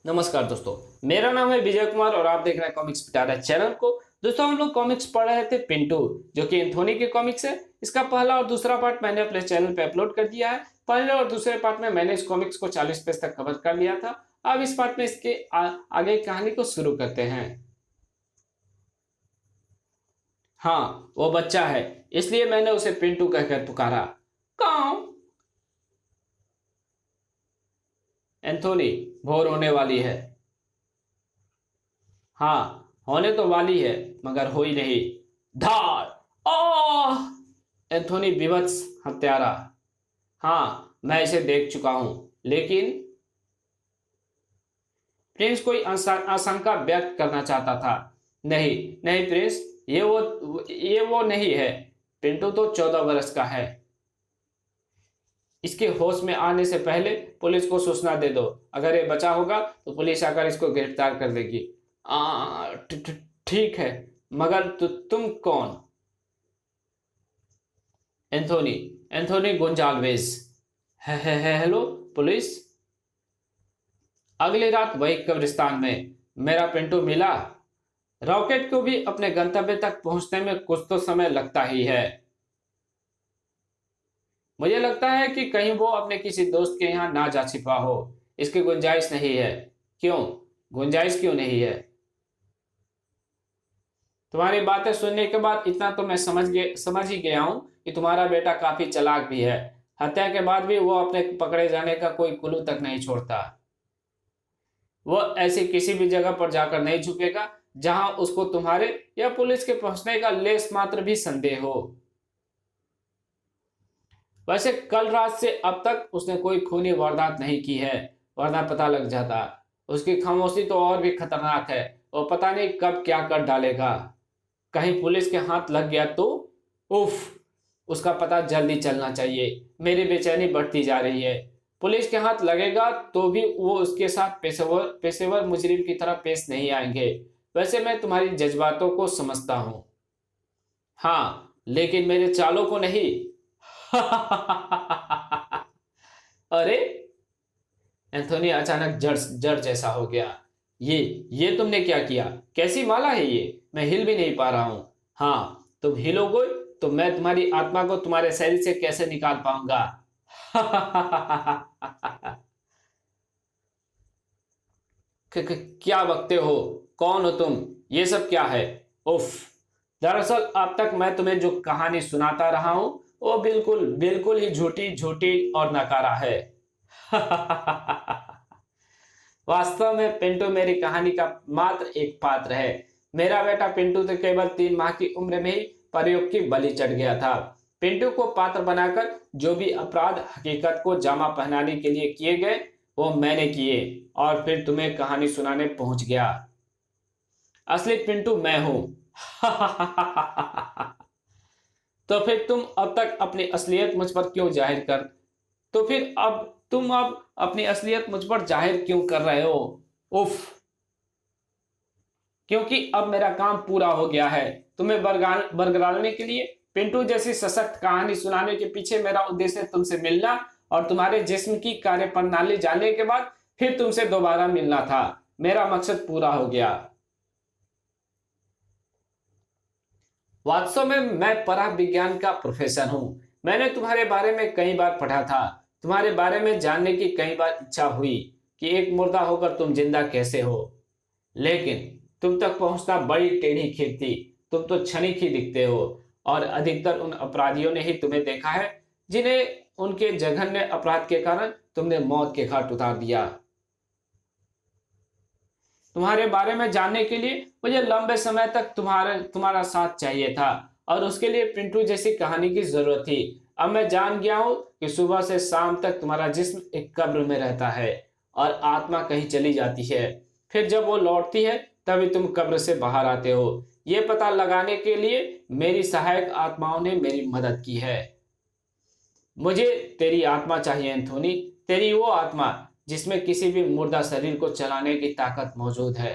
नमस्कार दोस्तों, मेरा नाम है विजय कुमार और आप देख रहे हैं कॉमिक्स पिटारा चैनल को। दोस्तों, हम लोग कॉमिक्स पढ़ रहे थे पिंटू, जो कि एंथोनी के कॉमिक्स है। इसका पहला और दूसरा पार्ट मैंने अपने चैनल पे अपलोड कर दिया है। पहले और दूसरे पार्ट में मैंने इस कॉमिक्स को 40 पेज तक कवर कर लिया था। अब इस पार्ट में इसके आगे की कहानी को शुरू करते हैं। हाँ, वो बच्चा है, इसलिए मैंने उसे पिंटू कहकर पुकारा। कौन? एंथोनी, भोर होने वाली है। हाँ, होने तो वाली है, मगर हो ही नहीं। धार! ओह! एंथोनी बीभत्स हत्यारा। हाँ, मैं इसे देख चुका हूं, लेकिन प्रिंस कोई आशंका व्यक्त करना चाहता था। नहीं नहीं प्रिंस, ये वो नहीं है। पिंटू तो 14 वर्ष का है। इसके होश में आने से पहले पुलिस को सूचना दे दो। अगर ये बचा होगा तो पुलिस आकर इसको गिरफ्तार कर देगी। ठीक है, मगर तुम कौन? Anthony, Anthony Gonsalves. Hello police. अगली रात वही कब्रिस्तान में मेरा पिंटू मिला। रॉकेट को भी अपने गंतव्य तक पहुंचने में कुछ तो समय लगता ही है। मुझे लगता है कि कहीं वो अपने किसी दोस्त के यहाँ ना जा छिपा हो। इसकी गुंजाइश नहीं है। क्यों? गुंजाइश क्यों नहीं है? तुम्हारी बातें सुनने के बाद इतना तो मैं समझ ही गया हूं कि तुम्हारा बेटा काफी चालाक भी है। हत्या के बाद भी वो अपने पकड़े जाने का कोई क्लू तक नहीं छोड़ता। वो ऐसी किसी भी जगह पर जाकर नहीं छुपेगा जहां उसको तुम्हारे या पुलिस के पहुंचने का लेस मात्र भी संदेह हो। वैसे कल रात से अब तक उसने कोई खूनी वारदात नहीं की है, वरना पता लग जाता। उसकी खामोशी तो और भी खतरनाक है। वो पता नहीं कब क्या कर डालेगा। कहीं पुलिस के हाथ लग गया तो? उफ, उसका पता जल्दी चलना चाहिए। मेरी बेचैनी बढ़ती जा रही है। पुलिस के हाथ लगेगा तो भी वो उसके साथ पेशेवर मुजरिम की तरह पेश नहीं आएंगे। वैसे मैं तुम्हारी जज्बातों को समझता हूं। हाँ, लेकिन मेरे चालों को नहीं। अरे! एंथोनी अचानक जड़ जैसा हो गया। ये तुमने क्या किया? कैसी माला है ये? मैं हिल भी नहीं पा रहा हूं। हाँ, तुम हिलोगे तो मैं तुम्हारी आत्मा को तुम्हारे शरीर से कैसे निकाल पाऊंगा? क्या बकते हो? कौन हो तुम? ये सब क्या है? उफ! दरअसल अब तक मैं तुम्हें जो कहानी सुनाता रहा हूं वो बिल्कुल बिल्कुल ही झूठी झूठी और नकारा है। वास्तव में पिंटू मेरी कहानी का मात्र एक पात्र है। मेरा बेटा पिंटू तो केवल 3 माह की उम्र में ही प्रयोग की बलि चढ़ गया था। पिंटू को पात्र बनाकर जो भी अपराध हकीकत को जामा पहनाने के लिए किए गए वो मैंने किए और फिर तुम्हें कहानी सुनाने पहुंच गया। असली पिंटू मैं हूं। तो फिर तुम अब तक अपनी असलियत मुझ पर क्यों जाहिर कर तो फिर अब तुम अब अपनी असलियत मुझ पर जाहिर क्यों कर रहे हो? उफ! क्योंकि अब मेरा काम पूरा हो गया है। तुम्हें बरगलाने के लिए पिंटू जैसी सशक्त कहानी सुनाने के पीछे मेरा उद्देश्य तुमसे मिलना और तुम्हारे जिस्म की कार्यप्रणाली जानने के बाद फिर तुमसे दोबारा मिलना था। मेरा मकसद पूरा हो गया। वास्तव में मैं पराविज्ञान का प्रोफेसर हूं। मैंने तुम्हारे बारे में कई बार पढ़ा था। तुम्हारे बारे में जानने की कई बार इच्छा हुई कि एक मुर्दा होकर तुम जिंदा कैसे हो। लेकिन तुम तक पहुंचना बड़ी टेढ़ी खीर थी। तुम तो क्षणिक ही दिखते हो और अधिकतर उन अपराधियों ने ही तुम्हें देखा है जिन्हें उनके जघन्य अपराध के कारण तुमने मौत के घाट उतार दिया। तुम्हारे बारे में जानने के लिए मुझे लंबे समय तक तुम्हारा साथ चाहिए था और उसके लिए पिंटू जैसी कहानी की जरूरत थी। अब मैं जान गया हूं कि सुबह से शाम तक तुम्हारा जिस्म एक कब्र में रहता है और आत्मा कहीं चली जाती है। फिर जब वो लौटती है तभी तुम कब्र से बाहर आते हो। ये पता लगाने के लिए मेरी सहायक आत्माओं ने मेरी मदद की है। मुझे तेरी आत्मा चाहिए एंथोनी, तेरी वो आत्मा जिसमें किसी भी मुर्दा शरीर को चलाने की ताकत मौजूद है।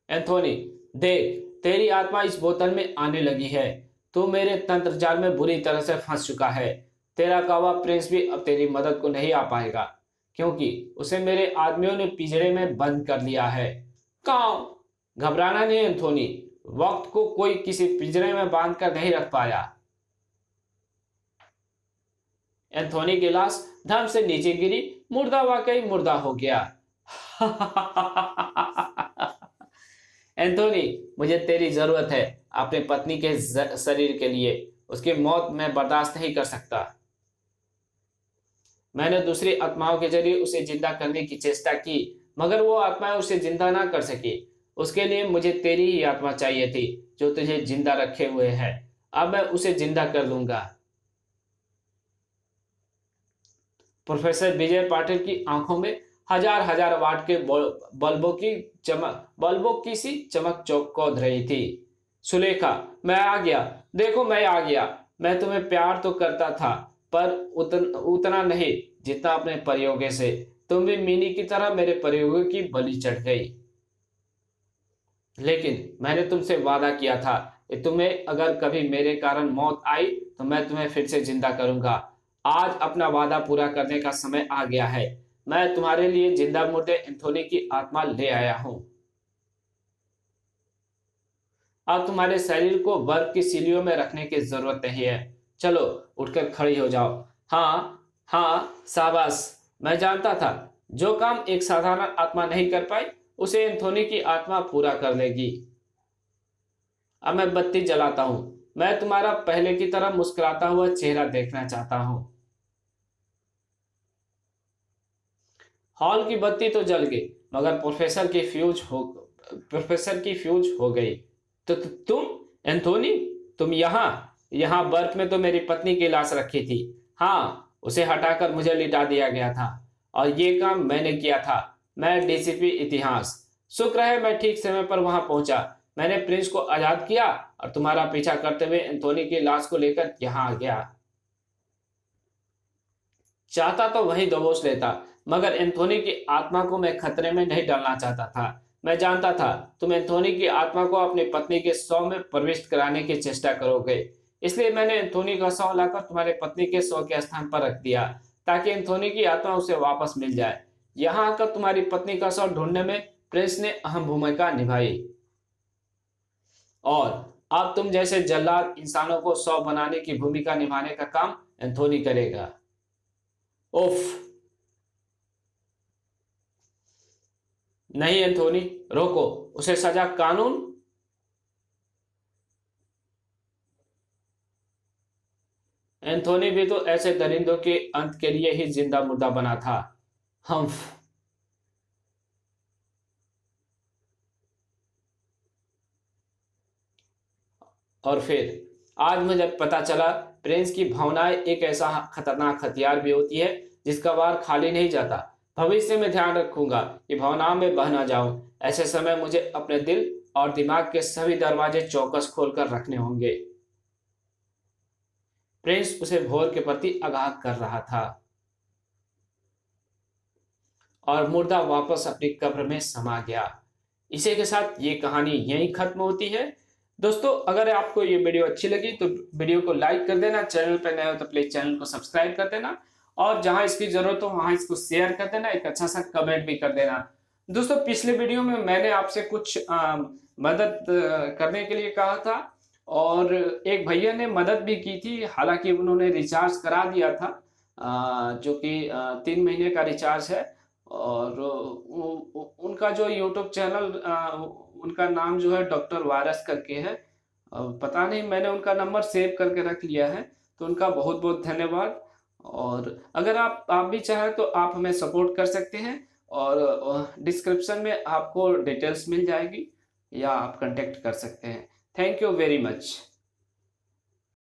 एंथोनी, देख, तेरी आत्मा इस बोतल में आने लगी है। तू मेरे तंत्र जाल में बुरी तरह से फंस चुका है। तेरा कौवा प्रिंस भी अब तेरी मदद को नहीं आ पाएगा। क्योंकि उसे मेरे आदमियों ने पिंजरे में बंद कर लिया है। कौन? घबराना नहीं एंथोनी, वक्त को कोई किसी पिंजरे में बांध कर नहीं रख पाया। एंथोनी की लाश धम से नीचे गिरी, मुर्दा वाकई मुर्दा हो गया। एंथोनी, मुझे तेरी जरूरत है अपनी पत्नी के शरीर के लिए। उसकी मौत मैं बर्दाश्त नहीं कर सकता। मैंने दूसरी आत्माओं के जरिए उसे जिंदा करने की चेष्टा की, मगर वो आत्माएं उसे जिंदा ना कर सकी। उसके लिए मुझे तेरी ही आत्मा चाहिए थी जो तुझे जिंदा रखे हुए है। अब मैं उसे जिंदा कर लूंगा। प्रोफेसर विजय पाटिल की आंखों में हजार हजार वाट के बल्बों की सी चमक चौंक रही थी। सुलेखा, मैं आ गया, देखो मैं आ गया। मैं तुम्हें प्यार तो करता था, पर उतना नहीं जितना अपने प्रयोगे से। तुम भी मीनी की तरह मेरे प्रयोगों की बलि चढ़ गई। लेकिन मैंने तुमसे वादा किया था कि तुम्हें अगर कभी मेरे कारण मौत आई तो मैं तुम्हें फिर से जिंदा करूंगा। आज अपना वादा पूरा करने का समय आ गया है। मैं तुम्हारे लिए जिंदा मुर्दे एंथोनी की आत्मा ले आया हूं। अब तुम्हारे शरीर को बर्फ की सीलियों में रखने की जरूरत नहीं है। चलो उठकर खड़ी हो जाओ। हाँ हाँ, शाबाश। मैं जानता था जो काम एक साधारण आत्मा नहीं कर पाई उसे एंथोनी की आत्मा पूरा कर लेगी। अब मैं बत्ती जलाता हूं। मैं तुम्हारा पहले की तरह मुस्कुराता हुआ चेहरा देखना चाहता हूं। हॉल की बत्ती तो जल गई, मगर प्रोफेसर की फ्यूज हो गई। तो तुम एंथोनी, तुम यहाँ बर्फ में तो मेरी पत्नी की लाश रखी थी। हाँ, उसे हटाकर मुझे लिटा दिया गया था और ये काम मैंने किया था। मैं डीसीपी इतिहास। शुक्र है मैं ठीक समय पर वहां पहुंचा। मैंने प्रिंस को आजाद किया और तुम्हारा पीछा करते हुए एंथोनी की लाश को लेकर यहां आ गया। चाहता तो वहीं दबोच लेता, मगर एंथोनी की आत्मा को मैं खतरे में नहीं डालना चाहता था। मैं जानता था तुम एंथोनी की आत्मा को अपनी पत्नी के शव में प्रविष्ट कराने की चेष्टा करोगे, इसलिए मैंने एंथोनी का शव लाकर तुम्हारे पत्नी के शव के स्थान पर रख दिया ताकि एंथोनी की आत्मा उसे वापस मिल जाए। यहाँ आकर तुम्हारी पत्नी का शव ढूंढने में प्रिंस ने अहम भूमिका निभाई और अब तुम जैसे जल्लाद इंसानों को शव बनाने की भूमिका निभाने का काम एंथोनी करेगा। उफ, नहीं एंथोनी, रोको उसे सजा। कानून? एंथोनी भी तो ऐसे दरिंदों के अंत के लिए ही जिंदा मुर्दा बना था। हम्फ। और फिर आज मुझे पता चला प्रिंस की भावनाएं एक ऐसा खतरनाक हथियार भी होती है जिसका वार खाली नहीं जाता। भविष्य में ध्यान रखूंगा कि भावनाओं में बह ना जाऊं। ऐसे समय मुझे अपने दिल और दिमाग के सभी दरवाजे चौकस खोलकर रखने होंगे। प्रिंस उसे भोर के प्रति आगाह कर रहा था और मुर्दा वापस अपनी कब्र में समा गया। इसी के साथ ये कहानी यहीं खत्म होती है। दोस्तों, अगर आपको ये वीडियो अच्छी लगी तो वीडियो को लाइक कर देना, चैनल पर नए हो तो प्लीज चैनल को सब्सक्राइब कर देना और जहां इसकी जरूरत हो वहां इसको शेयर कर देना, एक अच्छा सा कमेंट भी कर देना। दोस्तों, पिछले वीडियो में मैंने आपसे कुछ मदद करने के लिए कहा था और एक भैया ने मदद भी की थी। हालांकि उन्होंने रिचार्ज करा दिया था, जो कि 3 महीने का रिचार्ज है और उनका जो यूट्यूब चैनल, उनका नाम जो है डॉक्टर वायरस करके है। पता नहीं, मैंने उनका नंबर सेव करके रख लिया है, तो उनका बहुत बहुत धन्यवाद। और अगर आप भी चाहें तो आप हमें सपोर्ट कर सकते हैं और डिस्क्रिप्शन में आपको डिटेल्स मिल जाएगी या आप कांटेक्ट कर सकते हैं। Thank you very much.